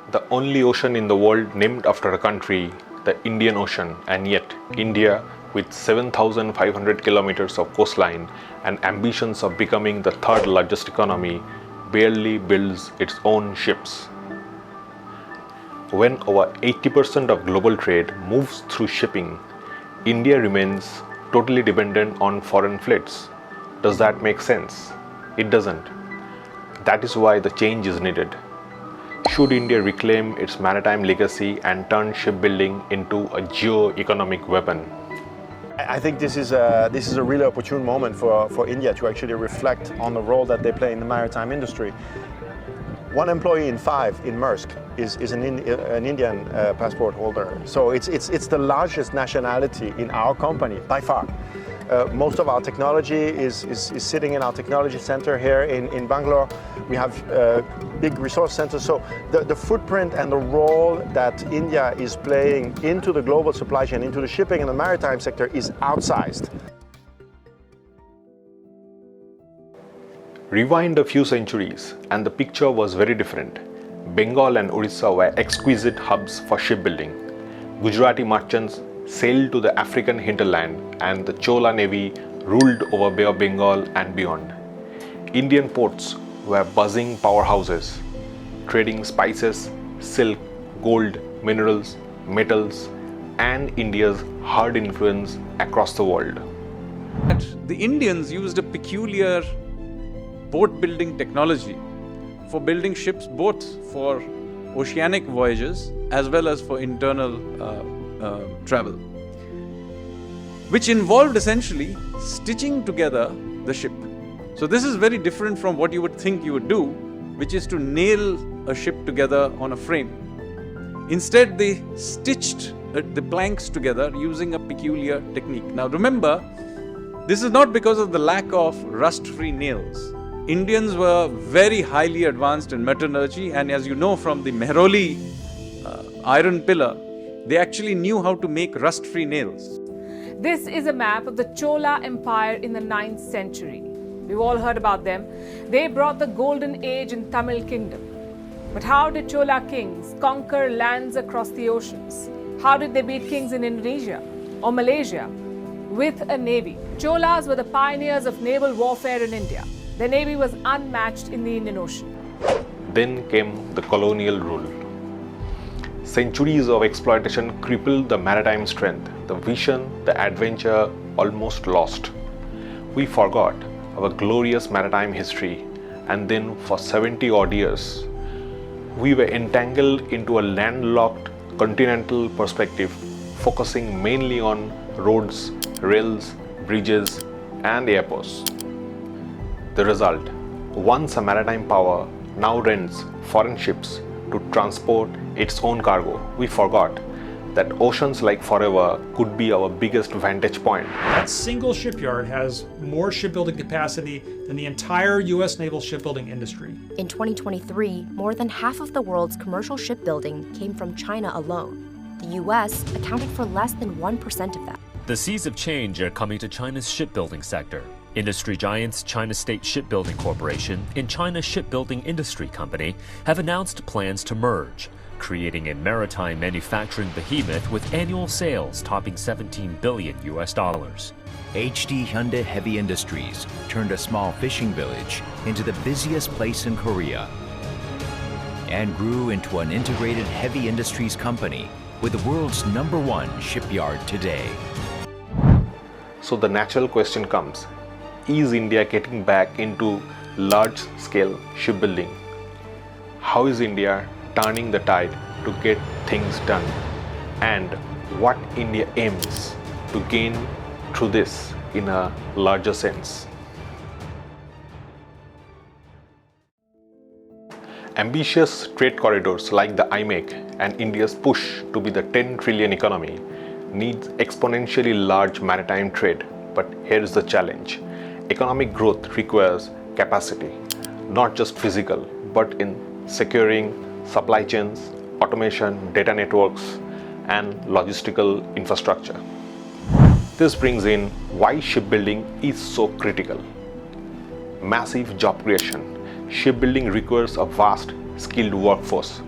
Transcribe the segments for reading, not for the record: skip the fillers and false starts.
The only ocean in the world named after a country, the Indian Ocean, and yet India, with 7,500 kilometers of coastline and ambitions of becoming the third largest economy, barely builds its own ships. When over 80% of global trade moves through shipping, India remains totally dependent on foreign fleets. Does that make sense? It doesn't. That is why the change is needed. Should India reclaim its maritime legacy and turn shipbuilding into a geo-economic weapon? I think this is a really opportune moment for India to actually reflect on the role that they play in the maritime industry. One employee in 5 in Maersk is an Indian passport holder. So it's the largest nationality in our company by far. Most of our technology is sitting in our technology center here in Bangalore. We have big resource centers. So the footprint and the role that India is playing into the global supply chain, into the shipping and the maritime sector is outsized. Rewind a few centuries and the picture was very different. Bengal and Orissa were exquisite hubs for shipbuilding. Gujarati merchants sailed to the African hinterland and the Chola Navy ruled over Bay of Bengal and beyond. Indian ports were buzzing powerhouses, trading spices, silk, gold, minerals, metals, and India's hard influence across the world. The Indians used a peculiar boat building technology for building ships both for oceanic voyages as well as for internal travel, which involved essentially stitching together the ship. So this is very different from what you would think you would do, which is to nail a ship together on a frame. Instead, they stitched the planks together using a peculiar technique. Now remember, this is not because of the lack of rust-free nails. Indians were very highly advanced in metallurgy, and as you know from the Mehroli iron pillar, they actually knew how to make rust-free nails. This is a map of the Chola Empire in the 9th century. We've all heard about them. They brought the golden age in Tamil kingdom. But how did Chola kings conquer lands across the oceans? How did they beat kings in Indonesia or Malaysia? With a navy. Cholas were the pioneers of naval warfare in India. Their navy was unmatched in the Indian Ocean. Then came the colonial rule. Centuries of exploitation crippled the maritime strength, the vision, the adventure almost lost. We forgot our glorious maritime history, and then for 70 odd years, we were entangled into a landlocked continental perspective, focusing mainly on roads, rails, bridges, and airports. The result, once a maritime power now rents foreign ships to transport its own cargo. We forgot that oceans like forever could be our biggest vantage point. That single shipyard has more shipbuilding capacity than the entire U.S. naval shipbuilding industry. In 2023, more than half of the world's commercial shipbuilding came from China alone. The U.S. accounted for less than 1% of that. The seas of change are coming to China's shipbuilding sector. Industry giants China State Shipbuilding Corporation and China Shipbuilding Industry Company have announced plans to merge, creating a maritime manufacturing behemoth with annual sales topping $17 billion. HD Hyundai Heavy Industries turned a small fishing village into the busiest place in Korea and grew into an integrated heavy industries company with the world's #1 shipyard today. So the natural question comes, is India getting back into large-scale shipbuilding? How is India turning the tide to get things done? And what India aims to gain through this in a larger sense? Ambitious trade corridors like the IMEC and India's push to be the 10 trillion economy needs exponentially large maritime trade. But here is the challenge. Economic growth requires capacity, not just physical, but in securing supply chains, automation, data networks, and logistical infrastructure. This brings in why shipbuilding is so critical. Massive job creation. Shipbuilding requires a vast, skilled workforce,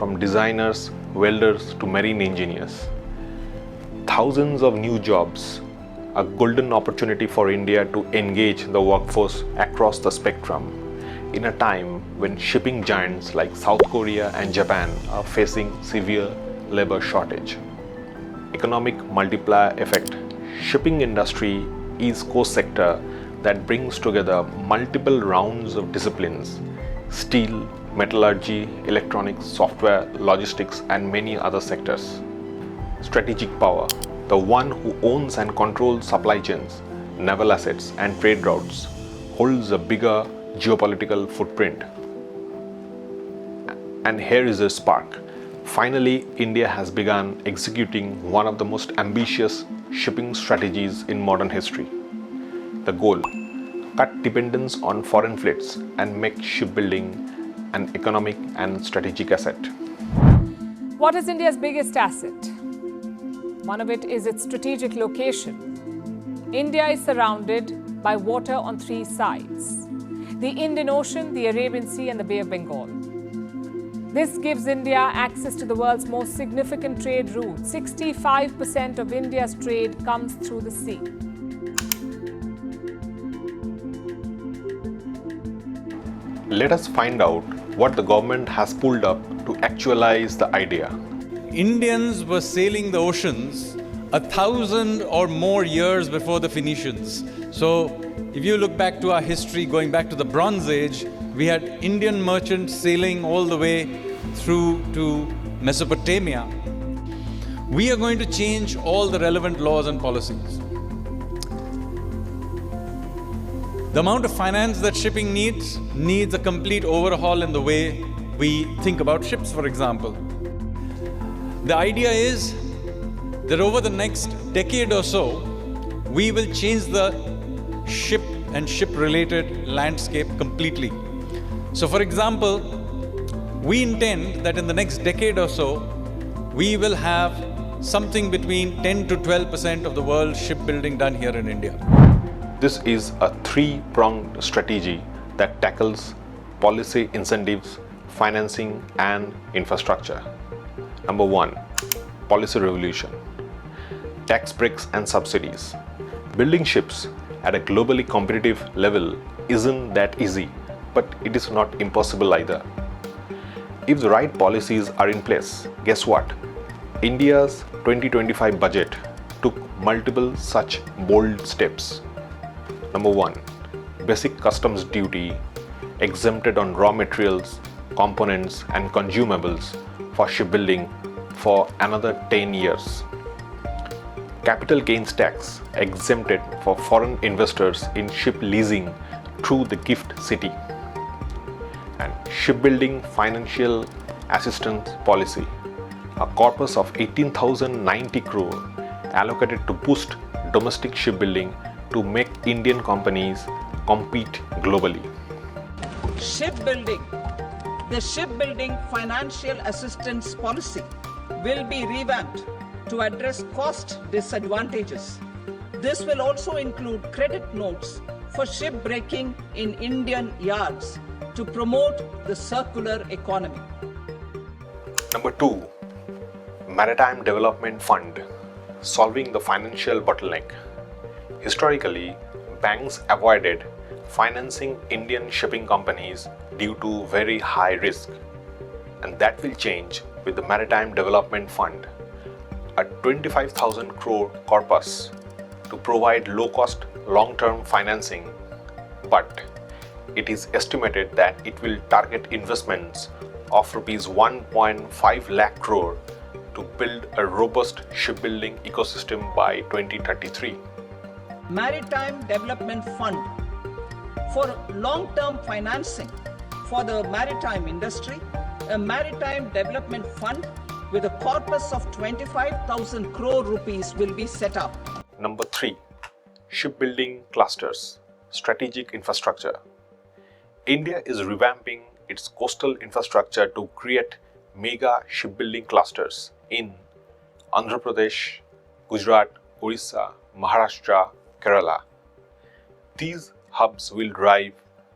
from designers, welders to marine engineers. Thousands of new jobs, a golden opportunity for India to engage the workforce across the spectrum in a time when shipping giants like South Korea and Japan are facing severe labor shortage. Economic multiplier effect. Shipping industry is core sector that brings together multiple rounds of disciplines: steel, metallurgy, electronics, software, logistics, and many other sectors. Strategic power. The one who owns and controls supply chains, naval assets, and trade routes holds a bigger geopolitical footprint. And here is a spark. Finally, India has begun executing one of the most ambitious shipping strategies in modern history. The goal: cut dependence on foreign fleets and make shipbuilding an economic and strategic asset. What is India's biggest asset? One of it is its strategic location. India is surrounded by water on three sides: the Indian Ocean, the Arabian Sea, and the Bay of Bengal. This gives India access to the world's most significant trade route. 65% of India's trade comes through the sea. Let us find out what the government has pulled up to actualize the idea. Indians were sailing the oceans 1,000 or more years before the Phoenicians. So, if you look back to our history, going back to the Bronze Age, we had Indian merchants sailing all the way through to Mesopotamia. We are going to change all the relevant laws and policies. The amount of finance that shipping needs a complete overhaul in the way we think about ships, for example. The idea is that over the next decade or so, we will change the ship and ship-related landscape completely. So, for example, we intend that in the next decade or so, we will have something between 10 to 12% of the world's shipbuilding done here in India. This is a three-pronged strategy that tackles policy incentives, financing, and infrastructure. Number one, policy revolution. Tax breaks and subsidies. Building ships at a globally competitive level isn't that easy, but it is not impossible either. If the right policies are in place, guess what? India's 2025 budget took multiple such bold steps. Number one, basic customs duty exempted on raw materials, components, and consumables for shipbuilding for another 10 years. Capital gains tax exempted for foreign investors in ship leasing through the GIFT City. And shipbuilding financial assistance policy, a corpus of 18,090 crore allocated to boost domestic shipbuilding to make Indian companies compete globally. Shipbuilding. The shipbuilding financial assistance policy will be revamped to address cost disadvantages. This will also include credit notes for shipbreaking in Indian yards to promote the circular economy. Number two, Maritime Development Fund, solving the financial bottleneck. Historically, banks avoided financing Indian shipping companies due to very high risk, and that will change with the Maritime Development Fund, a 25,000 crore corpus to provide low-cost long-term financing, but it is estimated that it will target investments of rupees 1.5 lakh crore to build a robust shipbuilding ecosystem by 2033. Maritime Development Fund for long-term financing for the maritime industry. A Maritime Development Fund with a corpus of 25,000 crore rupees will be set up. Number three, shipbuilding clusters, strategic infrastructure. India is revamping its coastal infrastructure to create mega shipbuilding clusters in Andhra Pradesh, Gujarat, Orissa, Maharashtra, Kerala. These hubs will drive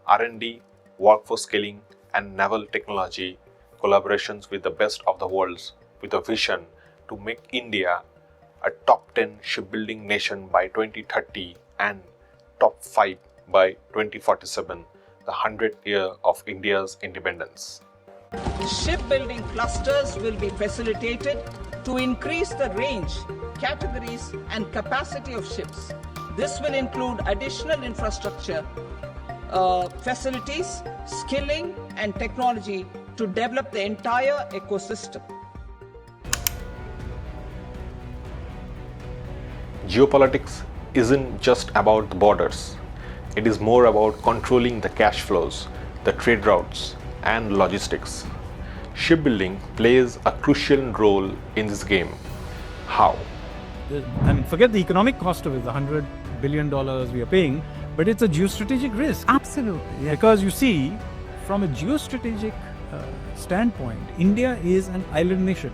R&D, workforce scaling, and naval technology collaborations with the best of the worlds with a vision to make India a top 10 shipbuilding nation by 2030 and top 5 by 2047, the 100th year of India's independence. Shipbuilding clusters will be facilitated to increase the range, categories, and capacity of ships. This will include additional infrastructure, facilities, skilling, and technology to develop the entire ecosystem. Geopolitics isn't just about the borders. It is more about controlling the cash flows, the trade routes, and logistics. Shipbuilding plays a crucial role in this game. How? Forget the economic cost of it, the $100 billion we are paying, but it's a geostrategic risk. Absolutely. Yeah. Because you see, from a geostrategic standpoint, India is an island nation.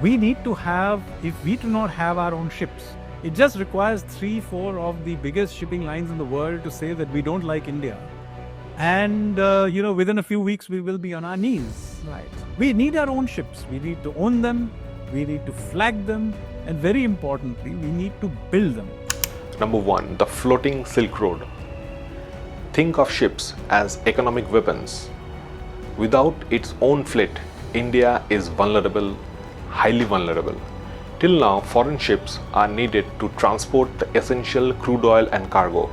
We need to have, if we do not have our own ships, it just requires 3-4 of the biggest shipping lines in the world to say that we don't like India. And, within a few weeks, we will be on our knees. Right. We need our own ships. We need to own them. We need to flag them. And very importantly, we need to build them. Number 1, the floating Silk Road. Think of ships as economic weapons. Without its own fleet, India is vulnerable, highly vulnerable. Till now, foreign ships are needed to transport the essential crude oil and cargo,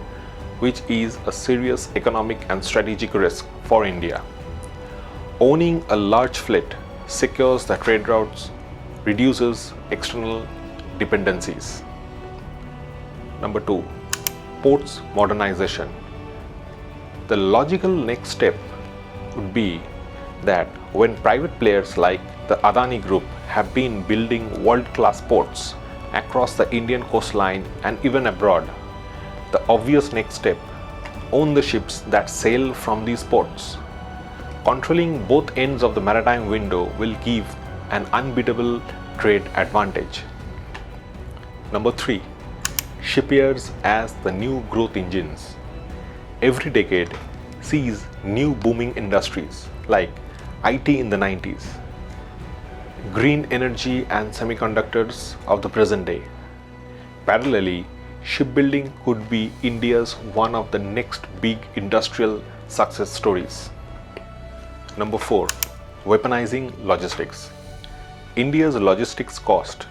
which is a serious economic and strategic risk for India. Owning a large fleet secures the trade routes, reduces external dependencies. Number 2, ports modernization. The logical next step would be that when private players like the Adani Group have been building world-class ports across the Indian coastline and even abroad, the obvious next step, own the ships that sail from these ports. Controlling both ends of the maritime window will give an unbeatable trade advantage. Number 3, shipyards as the new growth engines. Every decade sees new booming industries like IT in the 90s, green energy and semiconductors of the present day. Parallelly, shipbuilding could be India's one of the next big industrial success stories. Number 4, weaponizing logistics. India's logistics cost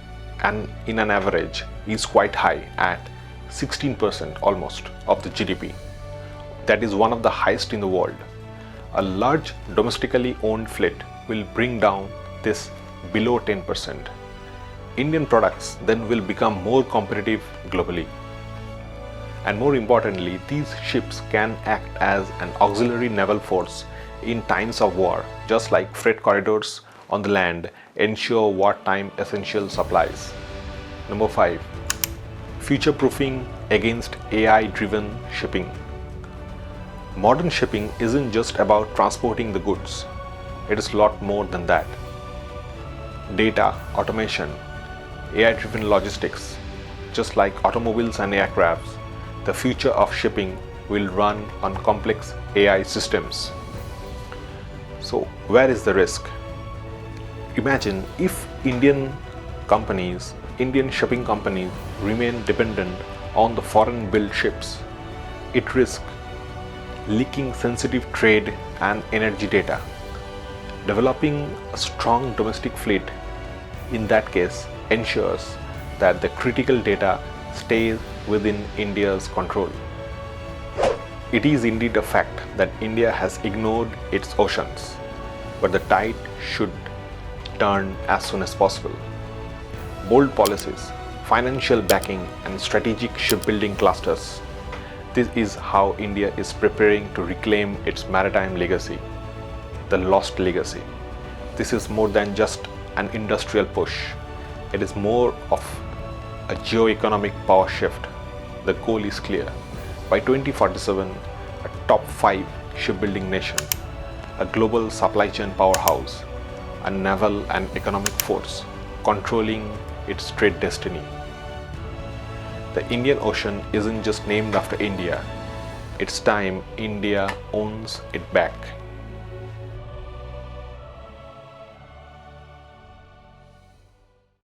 in an average is quite high at 16% almost of the GDP. That is one of the highest in the world. A large domestically owned fleet will bring down this below 10%. Indian products then will become more competitive globally. And more importantly, these ships can act as an auxiliary naval force in times of war, just like freight corridors on the land ensure wartime essential supplies. Number 5, future-proofing against AI-driven shipping. Modern shipping isn't just about transporting the goods. It is a lot more than that. Data, automation, AI-driven logistics, just like automobiles and aircrafts, the future of shipping will run on complex AI systems. So, where is the risk? Imagine if Indian shipping companies remain dependent on the foreign-built ships. It risks leaking sensitive trade and energy data. Developing a strong domestic fleet in that case ensures that the critical data stays within India's control. It is indeed a fact that India has ignored its oceans, but the tide should turn as soon as possible. Bold policies, financial backing, and strategic shipbuilding clusters. This is how India is preparing to reclaim its maritime legacy, the lost legacy. This is more than just an industrial push. It is more of a geoeconomic power shift. The goal is clear. By 2047, a top 5 shipbuilding nation, a global supply chain powerhouse, a naval and economic force controlling its trade destiny. The Indian Ocean isn't just named after India. It's time India owns it back.